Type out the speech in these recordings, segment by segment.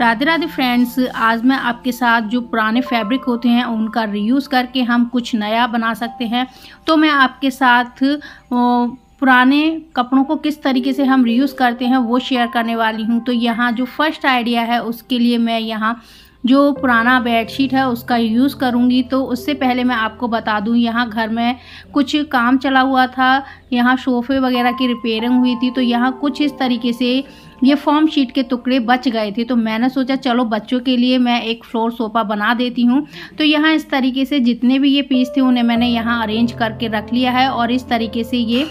Radhe Radhe friends, आज मैं आपके साथ जो पुराने फैब्रिक होते हैं उनका रीयूज़ करके हम कुछ नया बना सकते हैं। तो मैं आपके साथ पुराने कपड़ों को किस तरीके से हम रीयूज़ करते हैं वो शेयर करने वाली हूँ। तो यहाँ जो फर्स्ट आइडिया है उसके लिए मैं यहाँ जो पुराना बेडशीट है उसका यूज़ करूँगी। तो उससे पहले मैं आपको बता दूँ, यहाँ घर में कुछ काम चला हुआ था, यहाँ सोफ़े वगैरह की रिपेयरिंग हुई थी। तो यहाँ कुछ इस तरीके से ये फॉर्म शीट के टुकड़े बच गए थे। तो मैंने सोचा चलो बच्चों के लिए मैं एक फ्लोर सोफ़ा बना देती हूँ। तो यहाँ इस तरीके से जितने भी ये पीस थे उन्हें मैंने यहाँ अरेंज करके रख लिया है और इस तरीके से ये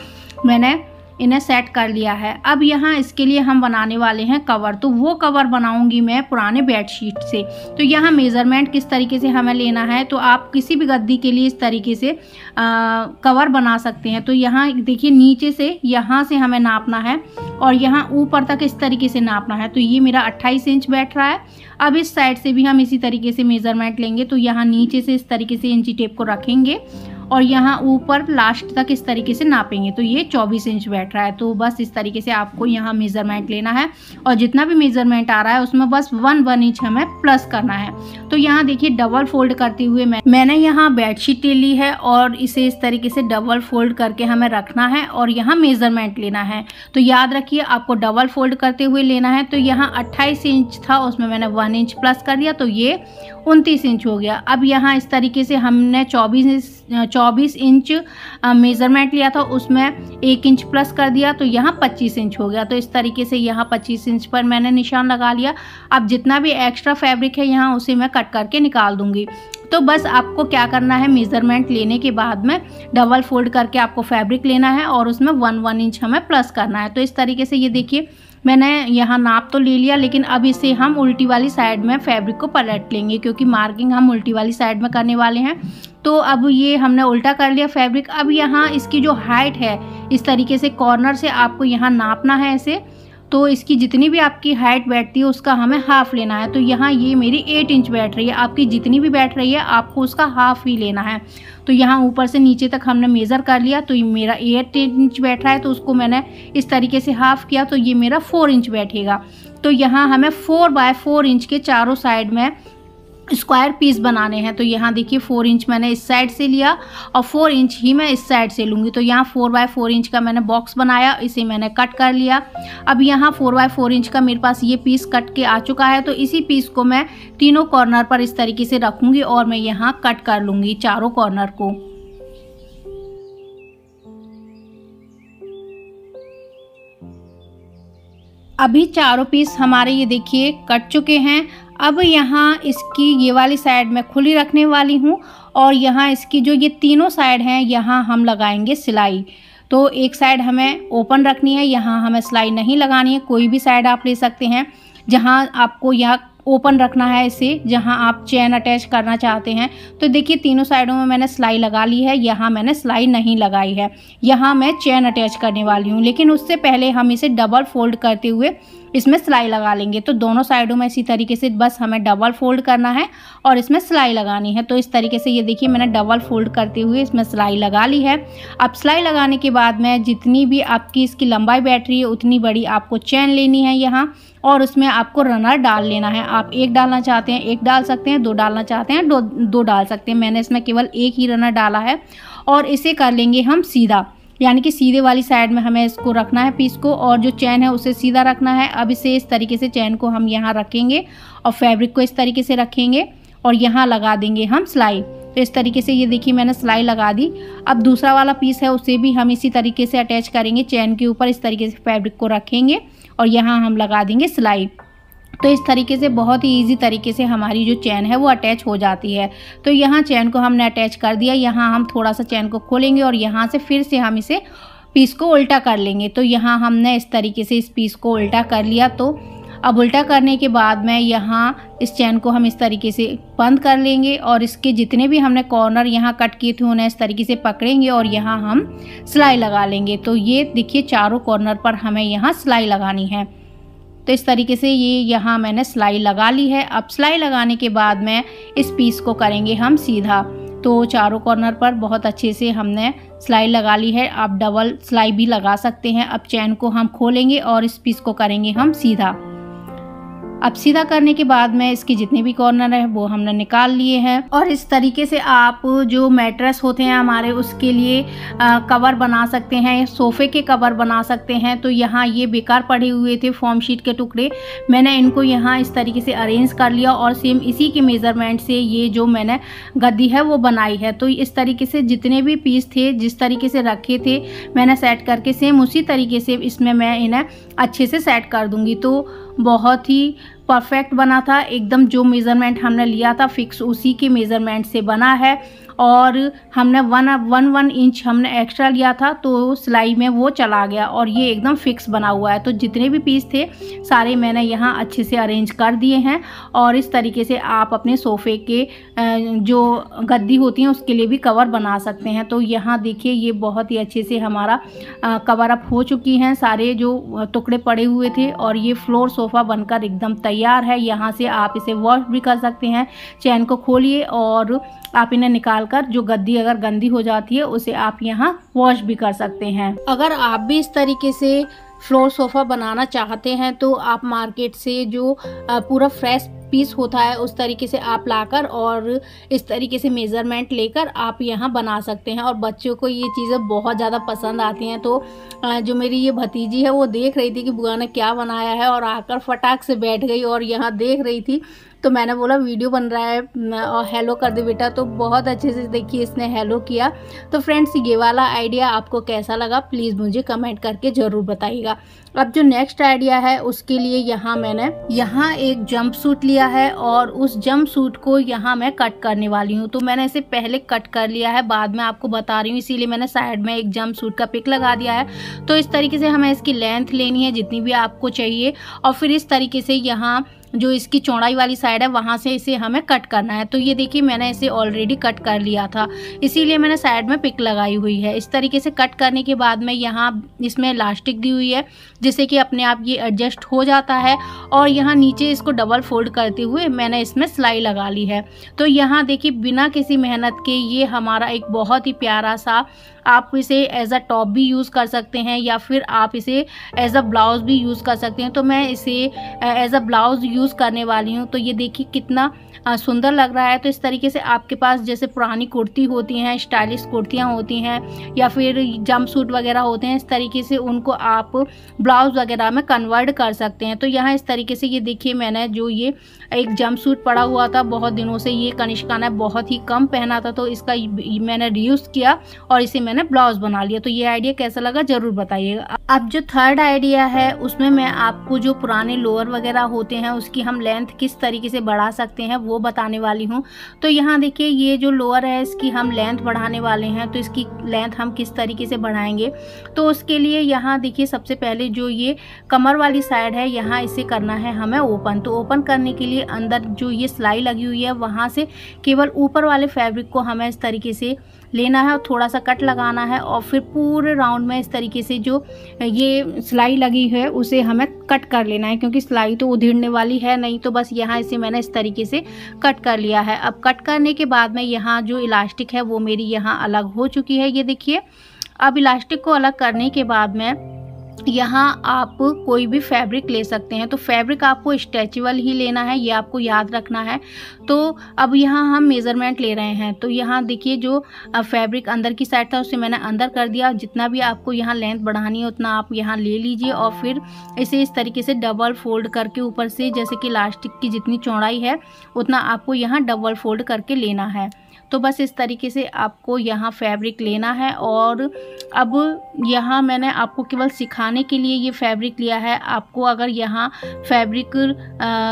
मैंने इन्हें सेट कर लिया है। अब यहाँ इसके लिए हम बनाने वाले हैं कवर। तो वो कवर बनाऊंगी मैं पुराने बेडशीट से। तो यहाँ मेज़रमेंट किस तरीके से हमें लेना है, तो आप किसी भी गद्दी के लिए इस तरीके से कवर बना सकते हैं। तो यहाँ देखिए नीचे से यहाँ से हमें नापना है और यहाँ ऊपर तक इस तरीके से नापना है। तो ये मेरा 28 इंच बैठ रहा है। अब इस साइड से भी हम इसी तरीके से मेज़रमेंट लेंगे। तो यहाँ नीचे से इस तरीके से इंची टेप को रखेंगे और यहाँ ऊपर लास्ट तक इस तरीके से नापेंगे। तो ये 24 इंच बैठ रहा है। तो बस इस तरीके से आपको यहाँ मेज़रमेंट लेना है और जितना भी मेज़रमेंट आ रहा है उसमें बस 1 इंच हमें प्लस करना है। तो यहाँ देखिए डबल फोल्ड करते हुए मैंने यहाँ बेडशीट ले ली है और इसे इस तरीके से डबल फोल्ड करके हमें रखना है और यहाँ मेज़रमेंट लेना है। तो याद रखिए आपको डबल फोल्ड करते हुए लेना है। तो यहाँ 28 इंच था, उसमें मैंने 1 इंच प्लस कर दिया, तो ये 29 इंच हो गया। अब यहाँ इस तरीके से हमने 24 इंच मेज़रमेंट लिया था, उसमें 1 इंच प्लस कर दिया, तो यहाँ 25 इंच हो गया। तो इस तरीके से यहाँ 25 इंच पर मैंने निशान लगा लिया। अब जितना भी एक्स्ट्रा फैब्रिक है यहाँ उसे मैं कट करके निकाल दूंगी। तो बस आपको क्या करना है, मेज़रमेंट लेने के बाद में डबल फोल्ड करके आपको फैब्रिक लेना है और उसमें 1 इंच हमें प्लस करना है। तो इस तरीके से ये देखिए मैंने यहाँ नाप तो ले लिया, लेकिन अब इसे हम उल्टी वाली साइड में फैब्रिक को पलट लेंगे क्योंकि मार्किंग हम उल्टी वाली साइड में करने वाले हैं। तो अब ये हमने उल्टा कर लिया फैब्रिक। अब यहाँ इसकी जो हाइट है इस तरीके से कॉर्नर से आपको यहाँ नापना है ऐसे। तो इसकी जितनी भी आपकी हाइट बैठती है उसका हमें हाफ लेना है। तो यहाँ ये मेरी 8 इंच बैठ रही है, आपकी जितनी भी बैठ रही है आपको उसका हाफ ही लेना है। तो यहाँ ऊपर से नीचे तक हमने मेज़र कर लिया। तो ये मेरा 8 इंच बैठ रहा है, तो उसको मैंने इस तरीके से हाफ किया, तो ये मेरा 4 इंच बैठेगा। तो यहाँ हमें 4 बाय 4 इंच के चारों साइड में स्क्वायर पीस बनाने हैं। तो यहाँ देखिए 4 इंच मैंने इस साइड से लिया और 4 इंच ही मैं इस साइड से लूँगी। तो यहाँ 4 बाय 4 इंच का मैंने बॉक्स बनाया, इसे मैंने कट कर लिया। अब यहाँ 4 बाय 4 इंच का मेरे पास ये पीस कट के आ चुका है। तो इसी पीस को मैं तीनों कॉर्नर पर इस तरीके से रखूँगी और मैं यहाँ कट कर लूँगी चारों कॉर्नर को। अभी चारों पीस हमारे ये देखिए कट चुके हैं। अब यहाँ इसकी ये वाली साइड मैं खुली रखने वाली हूँ और यहाँ इसकी जो ये तीनों साइड हैं यहाँ हम लगाएंगे सिलाई। तो एक साइड हमें ओपन रखनी है, यहाँ हमें सिलाई नहीं लगानी है। कोई भी साइड आप ले सकते हैं। जहाँ आपको यहाँ ओपन रखना है इसे, जहाँ आप चेन अटैच करना चाहते हैं। तो देखिए तीनों साइडों में मैंने सिलाई लगा ली है, यहाँ मैंने सिलाई नहीं लगाई है। यहाँ मैं चेन अटैच करने वाली हूँ, लेकिन उससे पहले हम इसे डबल फोल्ड करते हुए इसमें सिलाई लगा लेंगे। तो दोनों साइडों में इसी तरीके से बस हमें डबल फोल्ड करना है और इसमें सिलाई लगानी है। तो इस तरीके से ये देखिए मैंने डबल फोल्ड करते हुए इसमें सिलाई लगा ली है। अब सिलाई लगाने के बाद में जितनी भी आपकी इसकी लंबाई बैठ रही है उतनी बड़ी आपको चेन लेनी है यहाँ और उसमें आपको रनर डाल लेना है। आप एक डालना चाहते हैं एक डाल सकते हैं, 2 डालना चाहते हैं दो डाल सकते हैं। मैंने इसमें केवल एक ही रनर डाला है और इसे कर लेंगे हम सीधा, यानी कि सीधे वाली साइड में हमें इसको रखना है पीस को और जो चैन है उसे सीधा रखना है। अब इसे इस तरीके से चैन को हम यहाँ रखेंगे और फैब्रिक को इस तरीके से रखेंगे और यहाँ लगा देंगे हम सिलाई। तो इस तरीके से ये देखिए मैंने सिलाई लगा दी। अब दूसरा वाला पीस है उसे भी हम इसी तरीके से अटैच करेंगे, चैन के ऊपर इस तरीके से फैब्रिक को रखेंगे और यहाँ हम लगा देंगे सिलाई। तो इस तरीके से बहुत ही इजी तरीके से हमारी जो चैन है वो अटैच हो जाती है। तो यहाँ चैन को हमने अटैच कर दिया। यहाँ हम थोड़ा सा चैन को खोलेंगे और यहाँ से फिर से हम इसे पीस को उल्टा कर लेंगे। तो यहाँ हमने इस तरीके से इस पीस को उल्टा कर लिया। तो अब उल्टा करने के बाद में यहाँ इस चैन को हम इस तरीके से बंद कर लेंगे और इसके जितने भी हमने कॉर्नर यहाँ कट किए थे उन्हें इस तरीके से पकड़ेंगे और यहाँ हम सिलाई लगा लेंगे। तो ये देखिए चारों कॉर्नर पर हमें यहाँ सिलाई लगानी है। तो इस तरीके से ये यहाँ मैंने सिलाई लगा ली है। अब सिलाई लगाने के बाद में इस पीस को करेंगे हम सीधा। तो चारों कॉर्नर पर बहुत अच्छे से हमने सिलाई लगा ली है। आप डबल सिलाई भी लगा सकते हैं। अब चैन को हम खोलेंगे और इस पीस को करेंगे हम सीधा। अब सीधा करने के बाद में इसके जितने भी कॉर्नर है वो हमने निकाल लिए हैं। और इस तरीके से आप जो मैट्रेस होते हैं हमारे उसके लिए कवर बना सकते हैं, सोफ़े के कवर बना सकते हैं। तो यहाँ ये बेकार पड़े हुए थे फॉर्म शीट के टुकड़े, मैंने इनको यहाँ इस तरीके से अरेंज कर लिया और सेम इसी के मेज़रमेंट से ये जो मैंने गद्दी है वो बनाई है। तो इस तरीके से जितने भी पीस थे जिस तरीके से रखे थे मैंने सेट करके सेम उसी तरीके से इसमें मैं इन्हें अच्छे से सेट कर दूंगी। तो बहुत ही परफेक्ट बना था, एकदम जो मेज़रमेंट हमने लिया था फिक्स उसी के मेज़रमेंट से बना है। और हमने वन इंच हमने एक्स्ट्रा लिया था तो सिलाई में वो चला गया और ये एकदम फिक्स बना हुआ है। तो जितने भी पीस थे सारे मैंने यहाँ अच्छे से अरेंज कर दिए हैं। और इस तरीके से आप अपने सोफ़े के जो गद्दी होती हैं उसके लिए भी कवर बना सकते हैं। तो यहाँ देखिए ये बहुत ही अच्छे से हमारा कवर अप हो चुकी हैं, सारे जो टुकड़े पड़े हुए थे और ये फ्लोर सोफ़ा बनकर एकदम तैयार है। यहाँ से आप इसे वॉश भी कर सकते हैं। चैन को खोलिए और आप इन्हें निकाल कर जो गद्दी अगर गंदी हो जाती है उसे आप यहाँ वॉश भी कर सकते हैं। अगर आप भी इस तरीके से फ्लोर सोफ़ा बनाना चाहते हैं तो आप मार्केट से जो पूरा फ्रेश पीस होता है उस तरीके से आप लाकर और इस तरीके से मेज़रमेंट लेकर आप यहाँ बना सकते हैं। और बच्चों को ये चीज़ें बहुत ज़्यादा पसंद आती हैं। तो जो मेरी ये भतीजी है वो देख रही थी कि बुआ ने क्या बनाया है और आकर फटाक से बैठ गई और यहाँ देख रही थी। तो मैंने बोला वीडियो बन रहा है और हेलो कर दे बेटा, तो बहुत अच्छे से देखिए इसने हेलो किया। तो फ्रेंड्स ये वाला आइडिया आपको कैसा लगा प्लीज़ मुझे कमेंट करके ज़रूर बताइएगा। अब जो नेक्स्ट आइडिया है उसके लिए यहाँ मैंने यहाँ एक जंप सूट लिया है और उस जंप सूट को यहाँ मैं कट करने वाली हूँ। तो मैंने इसे पहले कट कर लिया है, बाद में आपको बता रही हूँ, इसीलिए मैंने साइड में एक जंप सूट का पिक लगा दिया है। तो इस तरीके से हमें इसकी लेंथ लेनी है जितनी भी आपको चाहिए और फिर इस तरीके से यहाँ जो इसकी चौड़ाई वाली साइड है वहाँ से इसे हमें कट करना है। तो ये देखिए मैंने इसे ऑलरेडी कट कर लिया था, इसीलिए मैंने साइड में पिक लगाई हुई है। इस तरीके से कट करने के बाद में यहाँ इसमें इलास्टिक दी हुई है जिससे कि अपने आप ये एडजस्ट हो जाता है। और यहाँ नीचे इसको डबल फोल्ड करते हुए मैंने इसमें सिलाई लगा ली है। तो यहाँ देखिए बिना किसी मेहनत के ये हमारा एक बहुत ही प्यारा सा, आप इसे एज अ टॉप भी यूज़ कर सकते हैं या फिर आप इसे एज अ ब्लाउज़ भी यूज़ कर सकते हैं। तो मैं इसे एज अ ब्लाउज़ यूज़ करने वाली हूँ। तो ये देखिए कितना सुंदर लग रहा है। तो इस तरीके से आपके पास जैसे पुरानी कुर्ती होती हैं, स्टाइलिश कुर्तियाँ होती हैं या फिर जंप सूट वगैरह होते हैं, इस तरीके से उनको आप ब्लाउज़ वगैरह में कन्वर्ट कर सकते हैं। तो यहाँ इस तरीके से ये देखिए मैंने जो ये एक जंप सूट पड़ा हुआ था बहुत दिनों से, ये कनिष्का ने बहुत ही कम पहना था तो इसका मैंने रीयूज़ किया और इसे मैंने ब्लाउज़ बना लिया। तो ये आइडिया कैसा लगा ज़रूर बताइएगा। अब जो थर्ड आइडिया है उसमें मैं आपको जो पुराने लोअर वगैरह होते हैं उसकी हम लेंथ किस तरीके से बढ़ा सकते हैं वो बताने वाली हूँ। तो यहाँ देखिए ये जो लोअर है इसकी हम लेंथ बढ़ाने वाले हैं। तो इसकी लेंथ हम किस तरीके से बढ़ाएंगे, तो उसके लिए यहाँ देखिए सबसे पहले जो ये कमर वाली साइड है यहाँ इसे करना है हमें ओपन। तो ओपन करने के लिए अंदर जो ये सिलाई लगी हुई है वहाँ से केवल ऊपर वाले फैब्रिक को हमें इस तरीके से लेना है और थोड़ा सा कट लगाना है और फिर पूरे राउंड में इस तरीके से जो ये सिलाई लगी है उसे हमें कट कर लेना है, क्योंकि सिलाई तो उधेड़ने वाली है नहीं। तो बस यहाँ इसे मैंने इस तरीके से कट कर लिया है। अब कट करने के बाद में यहाँ जो इलास्टिक है वो मेरी यहाँ अलग हो चुकी है, ये देखिए। अब इलास्टिक को अलग करने के बाद में यहाँ आप कोई भी फैब्रिक ले सकते हैं। तो फैब्रिक आपको स्ट्रेचेबल ही लेना है, ये आपको याद रखना है। तो अब यहाँ हम मेज़रमेंट ले रहे हैं। तो यहाँ देखिए जो फैब्रिक अंदर की साइड था उसे मैंने अंदर कर दिया। जितना भी आपको यहाँ लेंथ बढ़ानी है उतना आप यहाँ ले लीजिए और फिर इसे इस तरीके से डबल फोल्ड करके ऊपर से, जैसे कि इलास्टिक की जितनी चौड़ाई है उतना आपको यहाँ डबल फोल्ड करके लेना है। तो बस इस तरीके से आपको यहाँ फैब्रिक लेना है। और अब यहाँ मैंने आपको केवल सिखाने के लिए ये फैब्रिक लिया है। आपको अगर यहाँ फैब्रिक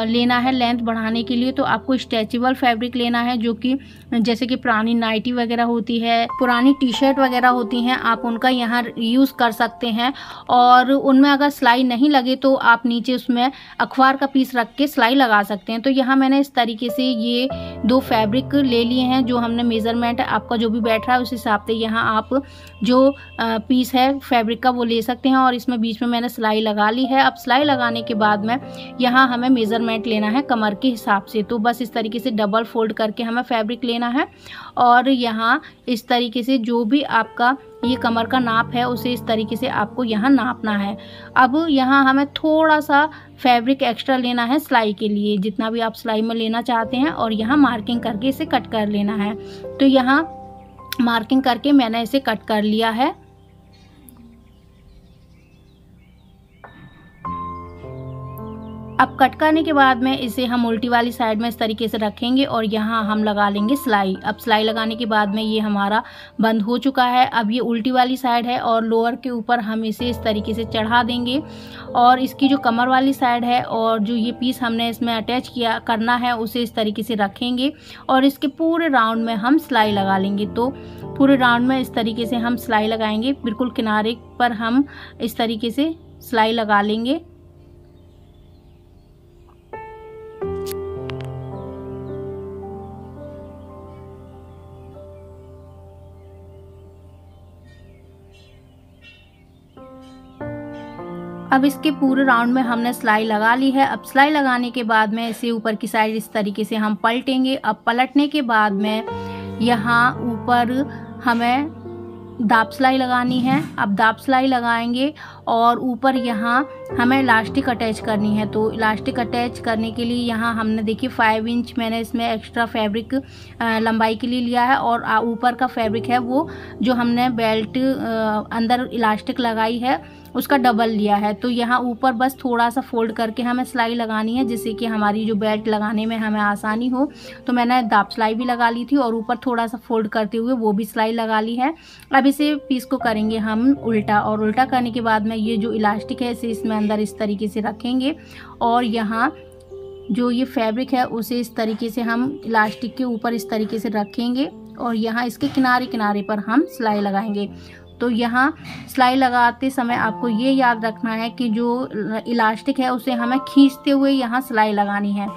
लेना है लेंथ बढ़ाने के लिए तो आपको स्ट्रेचेबल फैब्रिक लेना है, जो कि जैसे कि पुरानी नाइटी वगैरह होती है, पुरानी टी शर्ट वगैरह होती हैं, आप उनका यहाँ यूज़ कर सकते हैं। और उनमें अगर सिलाई नहीं लगे तो आप नीचे उसमें अखबार का पीस रख के सिलाई लगा सकते हैं। तो यहाँ मैंने इस तरीके से ये दो फैब्रिक ले लिए हैं। जो हमने मेज़रमेंट आपका जो भी बैठ रहा है उस हिसाब से यहाँ आप जो पीस है फैब्रिक का वो ले सकते हैं। और इसमें बीच में मैंने सिलाई लगा ली है। अब सिलाई लगाने के बाद में यहाँ हमें मेज़रमेंट लेना है कमर के हिसाब से। तो बस इस तरीके से डबल फोल्ड करके हमें फैब्रिक लेना है और यहाँ इस तरीके से जो भी आपका ये कमर का नाप है उसे इस तरीके से आपको यहाँ नापना है। अब यहाँ हमें थोड़ा सा फैब्रिक एक्स्ट्रा लेना है सिलाई के लिए, जितना भी आप सिलाई में लेना चाहते हैं, और यहाँ मार्किंग करके इसे कट कर लेना है। तो यहाँ मार्किंग करके मैंने इसे कट कर लिया है। अब कट करने के बाद में इसे हम उल्टी वाली साइड में इस तरीके से रखेंगे और यहाँ हम लगा लेंगे सिलाई। अब सिलाई लगाने के बाद में ये हमारा बंद हो चुका है। अब ये उल्टी वाली साइड है और लोअर के ऊपर हम इसे इस तरीके से चढ़ा देंगे, और इसकी जो कमर वाली साइड है और जो ये पीस हमने इसमें अटैच किया करना है उसे इस तरीके से रखेंगे और इसके पूरे राउंड में हम सिलाई लगा लेंगे। तो पूरे राउंड में इस तरीके से हम सिलाई लगाएंगे, बिल्कुल किनारे पर हम इस तरीके से सिलाई लगा लेंगे। अब इसके पूरे राउंड में हमने सिलाई लगा ली है। अब सिलाई लगाने के बाद में इसे ऊपर की साइड इस तरीके से हम पलटेंगे। अब पलटने के बाद में यहाँ ऊपर हमें दाब सिलाई लगानी है। अब दाब सिलाई लगाएंगे और ऊपर यहाँ हमें इलास्टिक अटैच करनी है। तो इलास्टिक अटैच करने के लिए यहाँ हमने देखिए 5 इंच मैंने इसमें एक्स्ट्रा फैब्रिक लंबाई के लिए लिया है, और ऊपर का फैब्रिक है वो जो हमने बेल्ट अंदर इलास्टिक लगाई है उसका डबल लिया है। तो यहाँ ऊपर बस थोड़ा सा फोल्ड करके हमें सिलाई लगानी है, जिससे कि हमारी जो बेल्ट लगाने में हमें आसानी हो। तो मैंने दाब सिलाई भी लगा ली थी और ऊपर थोड़ा सा फोल्ड करते हुए वो भी सिलाई लगा ली है। अब इसे पीस को करेंगे हम उल्टा, और उल्टा करने के बाद में ये जो इलास्टिक है इसे इसमें अंदर इस तरीके से रखेंगे, और यहाँ जो ये फैब्रिक है उसे इस तरीके से हम इलास्टिक के ऊपर इस तरीके से रखेंगे, और यहाँ इसके किनारे किनारे पर हम सिलाई लगाएंगे। तो यहाँ सिलाई लगाते समय आपको ये याद रखना है कि जो इलास्टिक है उसे हमें खींचते हुए यहाँ सिलाई लगानी है।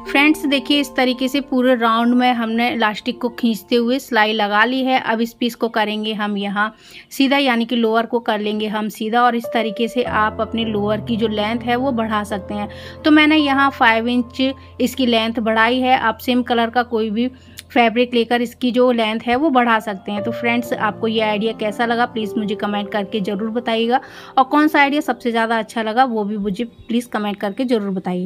फ्रेंड्स देखिए इस तरीके से पूरे राउंड में हमने इलास्टिक को खींचते हुए सिलाई लगा ली है। अब इस पीस को करेंगे हम यहाँ सीधा, यानी कि लोअर को कर लेंगे हम सीधा, और इस तरीके से आप अपने लोअर की जो लेंथ है वो बढ़ा सकते हैं। तो मैंने यहाँ 5 इंच इसकी लेंथ बढ़ाई है। आप सेम कलर का कोई भी फैब्रिक लेकर इसकी जो लेंथ है वो बढ़ा सकते हैं। तो फ्रेंड्स आपको ये आइडिया कैसा लगा प्लीज़ मुझे कमेंट करके ज़रूर बताइएगा, और कौन सा आइडिया सबसे ज़्यादा अच्छा लगा वो भी मुझे प्लीज़ कमेंट करके ज़रूर बताइए।